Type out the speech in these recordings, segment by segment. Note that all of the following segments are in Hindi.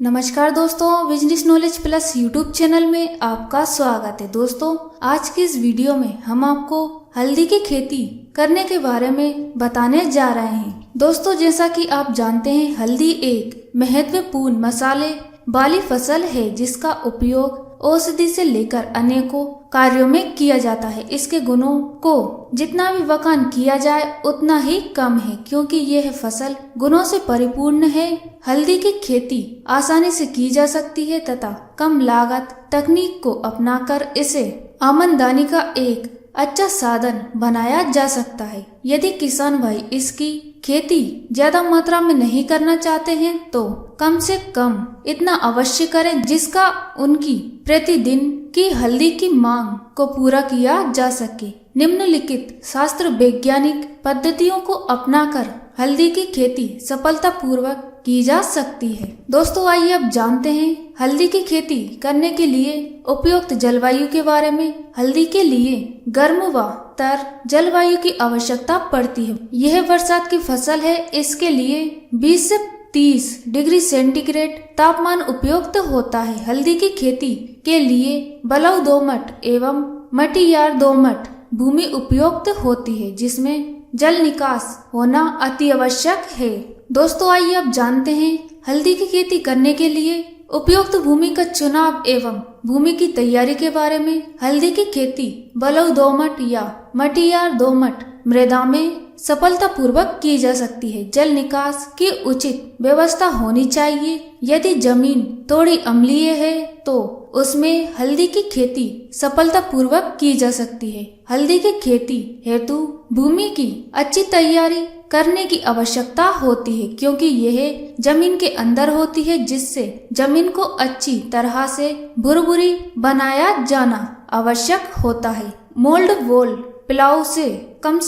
नमस्कार दोस्तों, business knowledge plus YouTube channel में आपका स्वागत है। दोस्तों, आज की इस वीडियो में हम आपको हल्दी की खेती करने के बारे में बताने जा रहे हैं। दोस्तों, जैसा कि आप जानते हैं, हल्दी एक महत्वपूर्ण मसाले वाली फसल है जिसका उपयोग औषधि से लेकर अनेकों कार्यों में किया जाता है। इसके गुणों को जितना भी बखान किया जाए उतना ही कम है, क्योंकि यह फसल गुणों से परिपूर्ण है। हल्दी की खेती आसानी से की जा सकती है तथा कम लागत तकनीक को अपनाकर इसे आमदनी का एक अच्छा साधन बनाया जा सकता है। यदि किसान भाई इसकी खेती ज्यादा मात्रा में नहीं करना चाहते हैं तो कम से कम इतना अवश्य करें जिसका उनकी प्रतिदिन की हल्दी की मांग को पूरा किया जा सके। निम्नलिखित शास्त्र वैज्ञानिक पद्धतियों को अपनाकर हल्दी की खेती सफलतापूर्वक की जा सकती है। दोस्तों, आइए अब जानते हैं हल्दी की खेती करने के लिए उपयुक्त जलवायु के बारे में। हल्दी के लिए गर्म व तर जलवायु की आवश्यकता पड़ती है। यह बरसात की फसल है। इसके लिए 20 से 30 डिग्री सेंटीग्रेड तापमान उपयुक्त होता है। हल्दी की खेती के लिए बलुई दोमट एवं मटियार दोमट भूमि उपयुक्त होती है, जिसमें जल निकास होना अति आवश्यक है। दोस्तों, आइए अब जानते हैं हल्दी की खेती करने के लिए उपयुक्त भूमि का चुनाव एवं भूमि की तैयारी के बारे में। हल्दी की खेती बलुई दोमट या मटियार दोमट मृदा में सफलतापूर्वक की जा सकती है। जल निकास की उचित व्यवस्था होनी चाहिए। यदि जमीन थोड़ी अम्लीय है तो उसमें हल्दी की खेती सफलतापूर्वक की जा सकती है। हल्दी की खेती हेतु भूमि की अच्छी तैयारी करने की आवश्यकता होती है, क्योंकि यह जमीन के अंदर होती है, जिससे जमीन को अच्छी तरह से भुरभुरी बनाया जाना आवश्यक होता है। मोल्ड वॉल प्लाव से कम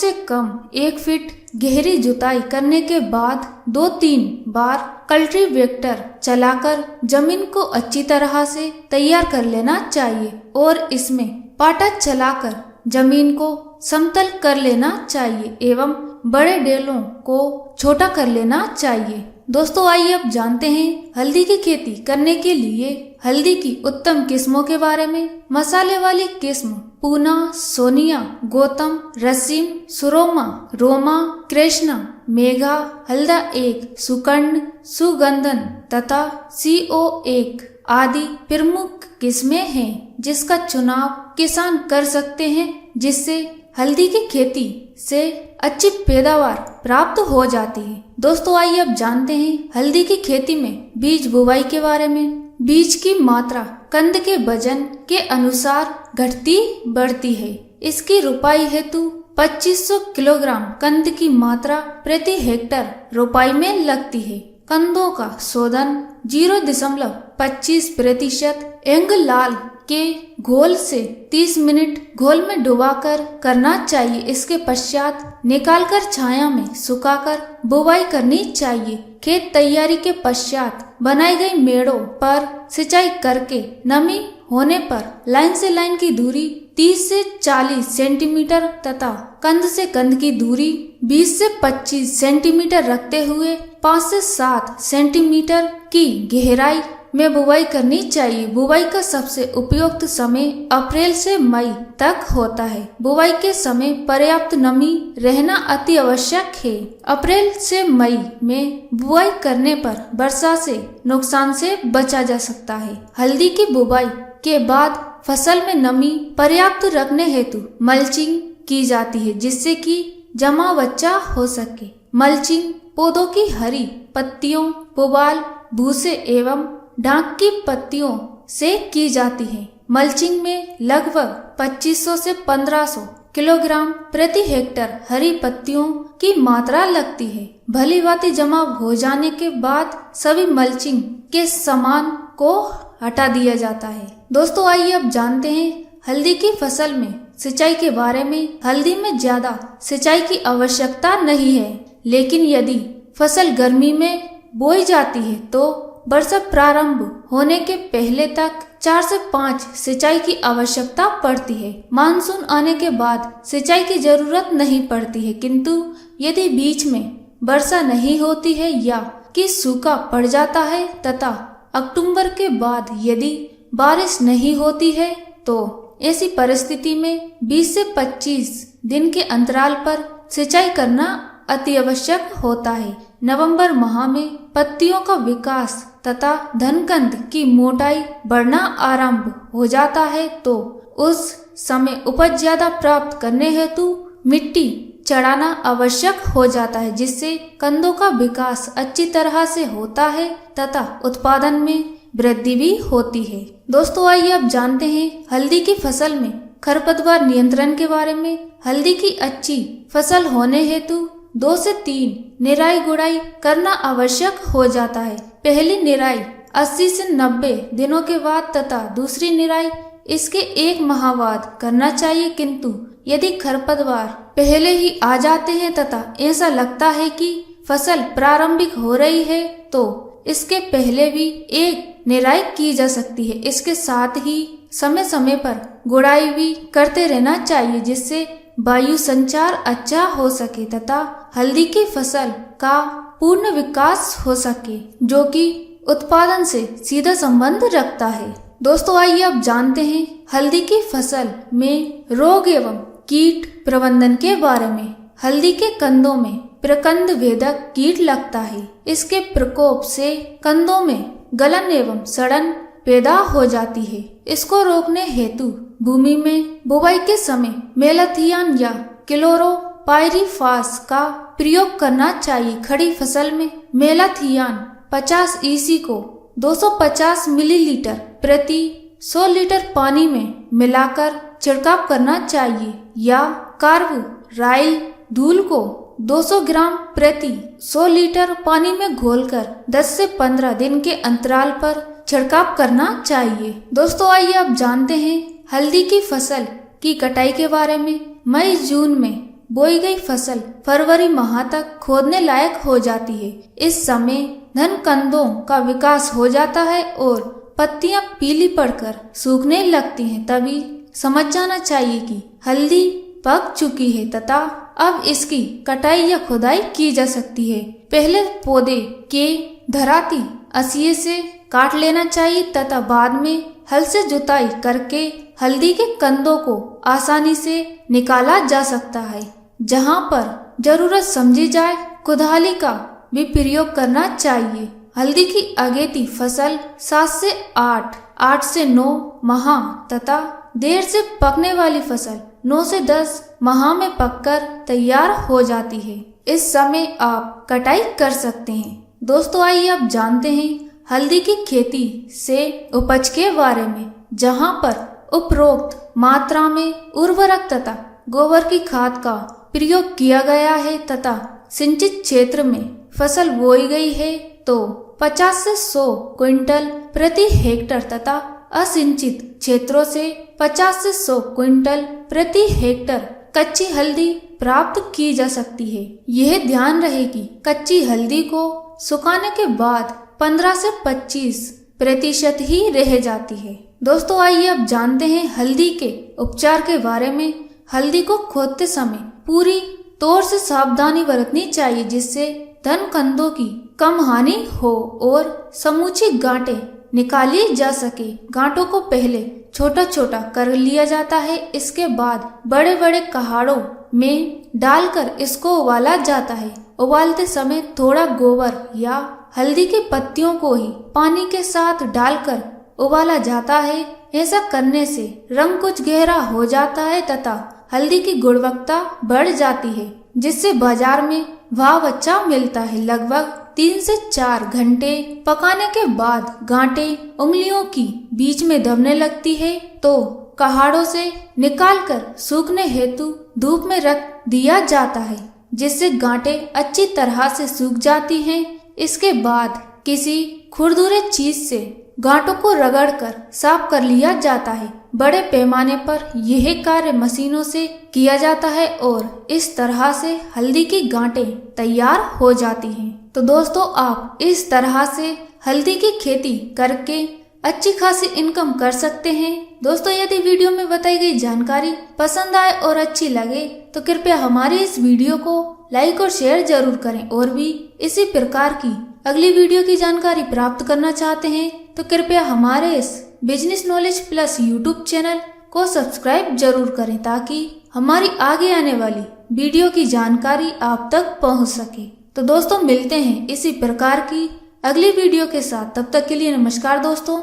1 फीट गहरी जुताई करने के बाद 2-3 बार कल्टीवेटर चलाकर जमीन को अच्छी तरह से तैयार कर लेना चाहिए और इसमें पाटा चलाकर जमीन को समतल कर लेना चाहिए एवं बड़े डेलों को छोटा कर लेना चाहिए। दोस्तों, आइए अब जानते हैं हल्दी की खेती करने के लिए हल्दी की उत्तम किस्मों के बारे में। मसाले वाली किस्म पूना, सोनिया, गौतम, रसीम, सुरोमा, रोमा, कृष्णा, मेघा, हल्दा 1, सुकर्ण, सुगंधन तथा CO1 आदि प्रमुख किस्में हैं जिसका चुनाव किसान कर सकते हैं, जिससे हल्दी की खेती से अच्छी पैदावार प्राप्त हो जाती है। दोस्तों, आइए अब जानते हैं हल्दी की खेती में बीज बुवाई के बारे में। बीज की मात्रा कंद के वजन के अनुसार घटती बढ़ती है। इसकी रोपाई हेतु 2500 किलोग्राम कंद की मात्रा प्रति हेक्टर रोपाई में लगती है। कंदों का शोधन 0.25% एंगलाल के घोल से 30 मिनट घोल में डुबाकर करना चाहिए। इसके पश्चात निकालकर छाया में सुखाकर बुवाई करनी चाहिए। खेत तैयारी के पश्चात बनाई गई मेड़ों पर सिंचाई करके नमी होने पर लाइन से लाइन की दूरी 30 से 40 सेंटीमीटर तथा कंद से कंद की दूरी 20 से 25 सेंटीमीटर रखते हुए 5 से 7 सेंटीमीटर की गहराई में बुवाई करनी चाहिए। बुवाई का सबसे उपयुक्त समय अप्रैल से मई तक होता है। बुवाई के समय पर्याप्त नमी रहना अति आवश्यक है। अप्रैल से मई में बुवाई करने पर वर्षा से नुकसान से बचा जा सकता है। हल्दी की बुवाई के बाद फसल में नमी पर्याप्त रखने हेतु मल्चिंग की जाती है, जिससे कि जमा बच्चा हो सके। मल्चिंग पौधों की हरी पत्तियों, पुआल, भूसे एवं ढाक की पत्तियों से की जाती है। मल्चिंग में लगभग 2500 से 1500 किलोग्राम प्रति हेक्टर हरी पत्तियों की मात्रा लगती है। भली भांति जमा हो जाने के बाद सभी मल्चिंग के सामान को हटा दिया जाता है। दोस्तों, आइए अब जानते हैं हल्दी की फसल में सिंचाई के बारे में। हल्दी में ज्यादा सिंचाई की आवश्यकता नहीं है, लेकिन यदि फसल गर्मी में बोई जाती है तो वर्षा प्रारंभ होने के पहले तक 4 से 5 सिंचाई की आवश्यकता पड़ती है। मानसून आने के बाद सिंचाई की जरूरत नहीं पड़ती है, किंतु यदि बीच में वर्षा नहीं होती है या कि सूखा पड़ जाता है तथा अक्टूबर के बाद यदि बारिश नहीं होती है तो ऐसी परिस्थिति में 20 से 25 दिन के अंतराल पर सिंचाई करना अति आवश्यक होता है। नवंबर माह में पत्तियों का विकास तथा धनकंद की मोटाई बढ़ना आरंभ हो जाता है, तो उस समय उपज ज्यादा प्राप्त करने हेतु मिट्टी चढ़ाना आवश्यक हो जाता है, जिससे कंदों का विकास अच्छी तरह से होता है तथा उत्पादन में वृद्धि भी होती है। दोस्तों आइए अब जानते हैं हल्दी की फसल में खरपतवार नियंत्रण के बारे में। हल्दी की अच्छी फसल होने हेतु 2 से 3 निराई गुड़ाई करना आवश्यक हो जाता है। पहली निराई 80 से 90 दिनों के बाद तथा दूसरी निराई इसके 1 माह बाद करना चाहिए, किंतु यदि खरपतवार पहले ही आ जाते हैं तथा ऐसा लगता है कि फसल प्रारंभिक हो रही है तो इसके पहले भी एक निराई की जा सकती है। इसके साथ ही समय समय पर गुड़ाई भी करते रहना चाहिए, जिससे वायु संचार अच्छा हो सके तथा हल्दी की फसल का पूर्ण विकास हो सके, जो कि उत्पादन से सीधा संबंध रखता है। दोस्तों आइए अब जानते हैं हल्दी की फसल में रोग एवं कीट प्रबंधन के बारे में। हल्दी के कंदों में प्रकंद वेदक कीट लगता है। इसके प्रकोप से कंदों में गलन एवं सड़न पैदा हो जाती है। इसको रोकने हेतु भूमि में बुवाई के समय मेलाथियान या क्लोरोपाइरीफास का प्रयोग करना चाहिए। खड़ी फसल में मेलाथियान 50 EC को 250 मिलीलीटर प्रति 100 लीटर पानी में मिलाकर छिड़काव करना चाहिए, या कार्बोराइल धूल को 200 ग्राम प्रति 100 लीटर पानी में घोलकर 10 से 15 दिन के अंतराल पर छिड़काव करना चाहिए। दोस्तों आइए अब जानते हैं हल्दी की फसल की कटाई के बारे में। मई जून में बोई गई फसल फरवरी माह तक खोदने लायक हो जाती है। इस समय धन कंदों का विकास हो जाता है और पत्तियां पीली पड़कर सूखने लगती हैं। तभी समझ जाना चाहिए कि हल्दी पक चुकी है तथा अब इसकी कटाई या खुदाई की जा सकती है। पहले पौधे के धराती हंसिए से काट लेना चाहिए तथा बाद में हल से जुताई करके हल्दी के कंदों को आसानी से निकाला जा सकता है। जहां पर जरूरत समझी जाए कुदाली का भी प्रयोग करना चाहिए। हल्दी की अगेती फसल 7 से 8, 8 से 9 माह तथा देर से पकने वाली फसल 9 से 10 माह में पककर तैयार हो जाती है। इस समय आप कटाई कर सकते हैं। दोस्तों आइए अब जानते हैं हल्दी की खेती से उपज के बारे में। जहां पर उपरोक्त मात्रा में उर्वरक तथा गोबर की खाद का प्रयोग किया गया है तथा सिंचित क्षेत्र में फसल बोई गई है तो 50 से 100 क्विंटल प्रति हेक्टर तथा असिंचित क्षेत्रों से 50 से 100 क्विंटल प्रति हेक्टर कच्ची हल्दी प्राप्त की जा सकती है। यह ध्यान रहे कि कच्ची हल्दी को सुखाने के बाद 15 से 25% ही रह जाती है। दोस्तों आइए अब जानते हैं हल्दी के उपचार के बारे में। हल्दी को खोदते समय पूरी तौर से सावधानी बरतनी चाहिए, जिससे धन कंदों की कम हानि हो और समूची गांठें निकाली जा सके। गांठों को पहले छोटा छोटा कर लिया जाता है, इसके बाद बड़े बड़े कहाड़ों में डालकर इसको उबाला जाता है। उबालते समय थोड़ा गोबर या हल्दी की पत्तियों को ही पानी के साथ डालकर उबाला जाता है। ऐसा करने से रंग कुछ गहरा हो जाता है तथा हल्दी की गुणवत्ता बढ़ जाती है, जिससे बाजार में भाव अच्छा मिलता है। लगभग 3 से 4 घंटे पकाने के बाद गांठें उंगलियों की बीच में दबने लगती है तो कहाड़ों से निकालकर सूखने हेतु धूप में रख दिया जाता है, जिससे गांठें अच्छी तरह से सूख जाती हैं। इसके बाद किसी खुरदुरे चीज से गांठों को रगड़कर साफ कर लिया जाता है। बड़े पैमाने पर यह कार्य मशीनों से किया जाता है और इस तरह से हल्दी की गांठें तैयार हो जाती हैं। तो दोस्तों आप इस तरह से हल्दी की खेती करके अच्छी खासी इनकम कर सकते हैं। दोस्तों यदि वीडियो में बताई गई जानकारी पसंद आए और अच्छी लगे तो कृपया हमारे इस वीडियो को लाइक और शेयर जरूर करें, और भी इसी प्रकार की अगली वीडियो की जानकारी प्राप्त करना चाहते हैं तो कृपया हमारे इस business knowledge plus YouTube channel को सब्सक्राइब जरूर करें ताकि हमारी आगे आने वाली वीडियो की जानकारी आप तक पहुंच सके। तो दोस्तों मिलते हैं इसी प्रकार की अगली वीडियो के साथ, तब तक के लिए नमस्कार दोस्तों।